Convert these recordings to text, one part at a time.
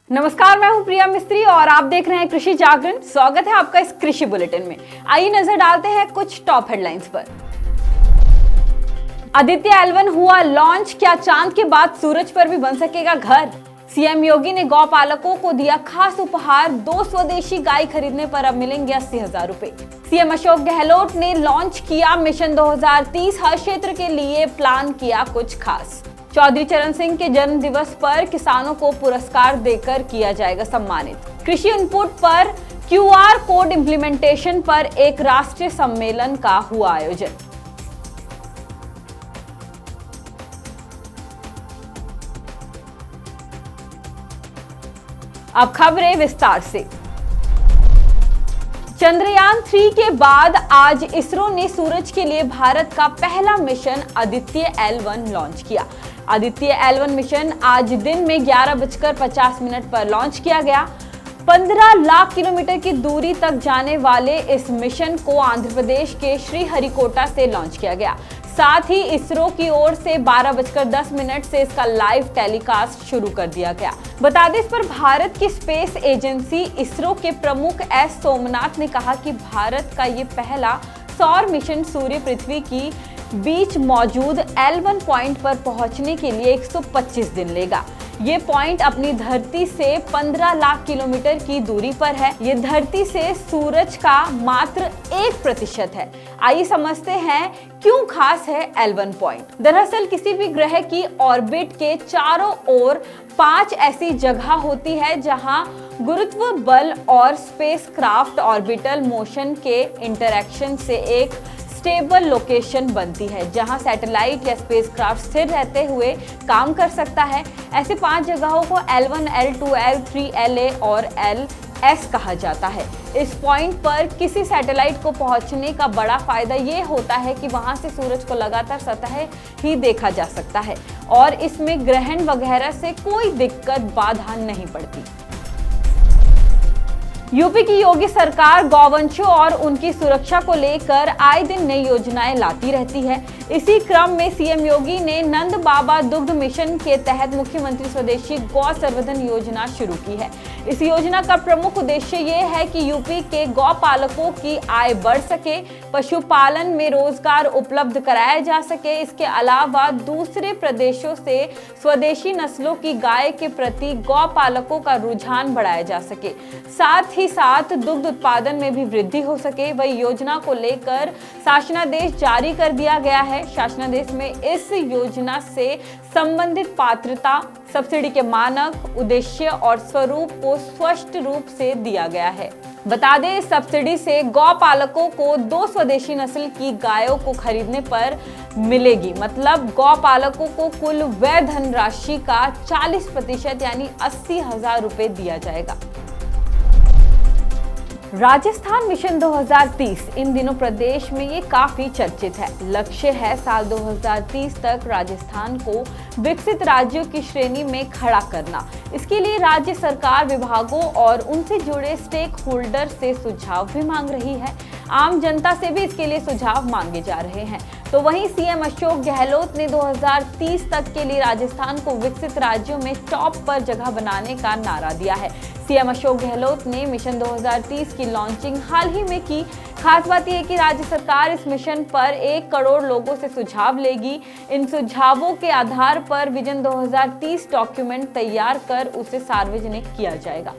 नमस्कार, मैं हूं प्रिया मिस्त्री और आप देख रहे हैं कृषि जागरण। स्वागत है आपका इस कृषि बुलेटिन में। आइए नजर डालते हैं कुछ टॉप हेडलाइंस पर। आदित्य L1 हुआ लॉन्च, क्या चांद के बाद सूरज पर भी बन सकेगा घर? सीएम योगी ने गौ पालकों को दिया खास उपहार, 2 स्वदेशी गाय खरीदने पर अब मिलेंगे 80,000 रुपए। सीएम अशोक गहलोत ने लॉन्च किया मिशन 2030, हर क्षेत्र के लिए प्लान किया कुछ खास। चौधरी चरण सिंह के जन्म दिवस पर किसानों को पुरस्कार देकर किया जाएगा सम्मानित। कृषि इनपुट पर QR कोड इंप्लीमेंटेशन पर एक राष्ट्रीय सम्मेलन का हुआ आयोजन। अब खबरें विस्तार से। चंद्रयान 3 के बाद आज इसरो ने सूरज के लिए भारत का पहला मिशन आदित्य L1 लॉन्च किया। आदित्य L1 मिशन आज दिन में 11:50 पर लॉन्च किया गया। 15 लाख किलोमीटर की दूरी तक जाने वाले इस मिशन को आंध्र प्रदेश के श्रीहरिकोटा से लॉन्च किया गया। साथ ही इसरो की ओर से 12:10 से इसका लाइव टेलीकास्ट शुरू कर दिया गया। बता दें, इस पर भारत की स्पेस एजेंसी इसरो के प्रमुख S सोमनाथ ने कहा कि भारत का ये पहला सौर मिशन सूर्य पृथ्वी की बीच मौजूद L1 पॉइंट पर पहुंचने के लिए 125 दिन लेगा। ये पॉइंट अपनी धरती से 15 लाख किलोमीटर की दूरी पर है। ये धरती से सूरज का मात्र 1% है। आइए समझते हैं क्यों खास है L1 पॉइंट। दरअसल किसी भी ग्रह की ऑर्बिट के चारों ओर 5 ऐसी जगह होती है जहां गुरुत्व बल और स्पेसक्राफ्ट ऑर्बिटल मोशन के इंटरैक्शन से एक स्टेबल लोकेशन बनती है जहां सैटेलाइट या स्पेसक्राफ्ट स्थिर रहते हुए काम कर सकता है। ऐसे 5 जगहों को L1, L2, L3, LA और LS कहा जाता है। इस पॉइंट पर किसी सैटेलाइट को पहुंचने का बड़ा फायदा ये होता है कि वहां से सूरज को लगातार सतह ही देखा जा सकता है और इसमें ग्रहण वगैरह से कोई दिक्कत बाधा नहीं पड़ती। यूपी की योगी सरकार गौवंशों और उनकी सुरक्षा को लेकर आए दिन नई योजनाएं लाती रहती है। इसी क्रम में सीएम योगी ने नंद बाबा दुग्ध मिशन के तहत मुख्यमंत्री स्वदेशी गौ संवर्धन योजना शुरू की है। इस योजना का प्रमुख उद्देश्य ये है कि यूपी के गौ पालकों की आय बढ़ सके, पशुपालन में रोजगार उपलब्ध कराया जा सके। इसके अलावा दूसरे प्रदेशों से स्वदेशी नस्लों की गाय के प्रति गौ पालकों का रुझान बढ़ाया जा सके, साथ ही साथ दुग्ध उत्पादन में भी वृद्धि हो सके। वही योजना को लेकर शासनादेश जारी कर दिया गया है। शासनादेश में इस योजना से संबंधित पात्रता, सब्सिडी के मानक, उद्देश्य और स्वरूप को स्पष्ट रूप से दिया गया है। बता दें, इस सब्सिडी से गौ पालकों को 2 स्वदेशी नस्ल की गायों को खरीदने पर मिलेगी। मतलब गौ पालकों को कुल व्यय धनराशि का 40% यानी 80,000 रुपए दिया जाएगा। राजस्थान मिशन 2030 इन दिनों प्रदेश में ये काफी चर्चित है। लक्ष्य है साल 2030 तक राजस्थान को विकसित राज्यों की श्रेणी में खड़ा करना। इसके लिए राज्य सरकार विभागों और उनसे जुड़े स्टेक होल्डर से सुझाव भी मांग रही है। आम जनता से भी इसके लिए सुझाव मांगे जा रहे हैं। तो वहीं सीएम अशोक गहलोत ने 2030 तक के लिए राजस्थान को विकसित राज्यों में टॉप पर जगह बनाने का नारा दिया है। सीएम अशोक गहलोत ने मिशन 2030 की लॉन्चिंग हाल ही में की। खास बात यह है कि राज्य सरकार इस मिशन पर 1 करोड़ लोगों से सुझाव लेगी। इन सुझावों के आधार पर विजन 2030 डॉक्यूमेंट तैयार कर उसे सार्वजनिक किया जाएगा।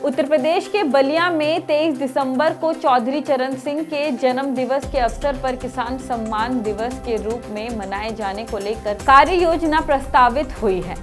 उत्तर प्रदेश के बलिया में 23 दिसंबर को चौधरी चरण सिंह के जन्म दिवस के अवसर पर किसान सम्मान दिवस के रूप में मनाए जाने को लेकर कार्य योजना प्रस्तावित हुई है।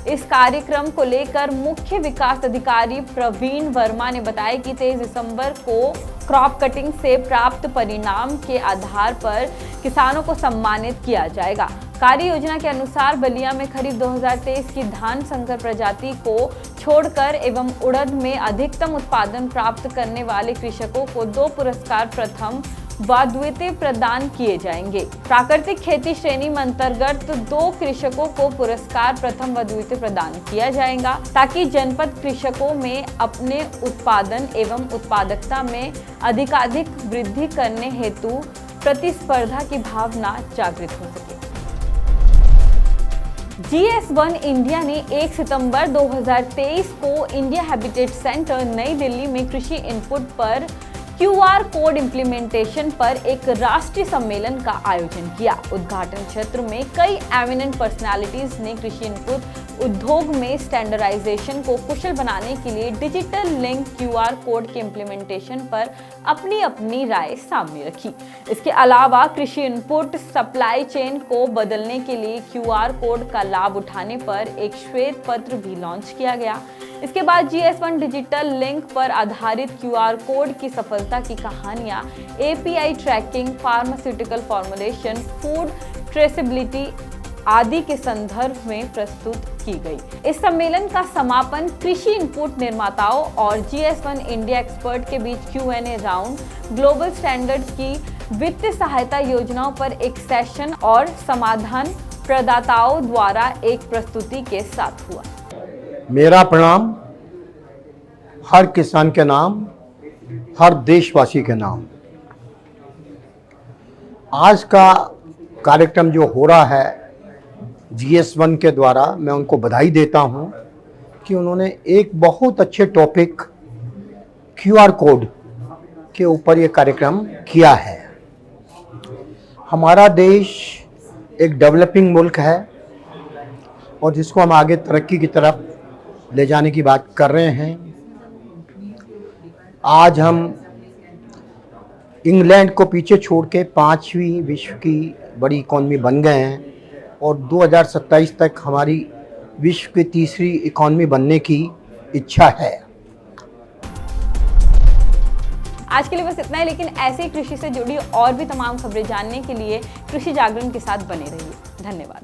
इस कार्यक्रम को लेकर मुख्य विकास अधिकारी प्रवीण वर्मा ने बताया कि 23 दिसंबर को क्रॉप कटिंग से प्राप्त परिणाम के आधार पर किसानों को सम्मानित किया जाएगा। कार्य योजना के अनुसार बलिया में खरीफ 2023 की धान संकर प्रजाति को छोड़कर एवं उड़द में अधिकतम उत्पादन प्राप्त करने वाले कृषकों को 2 पुरस्कार प्रथम व द्वितीय प्रदान किए जाएंगे। प्राकृतिक खेती श्रेणी में अंतर्गत 2 कृषकों को पुरस्कार प्रथम व द्वितीय प्रदान किया जाएगा ताकि जनपद कृषकों में अपने उत्पादन एवं उत्पादकता में अधिकाधिक वृद्धि करने हेतु प्रतिस्पर्धा की भावना जागृत हो सके। GS1 इंडिया ने 1 सितंबर 2023 को इंडिया हैबिटेट सेंटर नई दिल्ली में कृषि इनपुट पर QR कोड इम्प्लीमेंटेशन पर एक राष्ट्रीय सम्मेलन का आयोजन किया। उद्घाटन क्षेत्र में कई एमिनेंट पर्सनालिटीज ने कृषि इनपुट उद्योग में स्टैंडर्डाइजेशन को कुशल बनाने के लिए डिजिटल लिंक QR कोड के इम्प्लीमेंटेशन पर अपनी अपनी राय सामने रखी। इसके अलावा कृषि इनपुट सप्लाई चेन को बदलने के लिए QR कोड का लाभ उठाने पर एक श्वेत पत्र भी लॉन्च किया गया। इसके बाद GS1 डिजिटल लिंक पर आधारित QR कोड की सफलता की कहानियां API tracking, pharmaceutical formulation, food traceability आदि के संदर्भ में प्रस्तुत की गई। इस सम्मेलन का समापन कृषि इनपुट निर्माताओं और GS1 इंडिया एक्सपर्ट के बीच Q&A राउंड, ग्लोबल स्टैंडर्ड्स की वित्तीय सहायता योजनाओं पर एक सेशन और समाधान प्रदाताओं द्वारा एक प्रस्तुति के साथ हुआ। मेरा प्रणाम हर किसान के नाम, हर देशवासी के नाम। आज का कार्यक्रम जो हो रहा है GS1 के द्वारा, मैं उनको बधाई देता हूं कि उन्होंने एक बहुत अच्छे टॉपिक QR कोड के ऊपर ये कार्यक्रम किया है। हमारा देश एक डेवलपिंग मुल्क है और जिसको हम आगे तरक्की की तरफ ले जाने की बात कर रहे हैं। आज हम इंग्लैंड को पीछे छोड़ के 5वीं विश्व की बड़ी इकॉनमी बन गए हैं और 2027 तक हमारी विश्व की 3री इकॉनमी बनने की इच्छा है। आज के लिए बस इतना ही, लेकिन ऐसे ही कृषि से जुड़ी और भी तमाम खबरें जानने के लिए कृषि जागरण के साथ बने रहिए। धन्यवाद।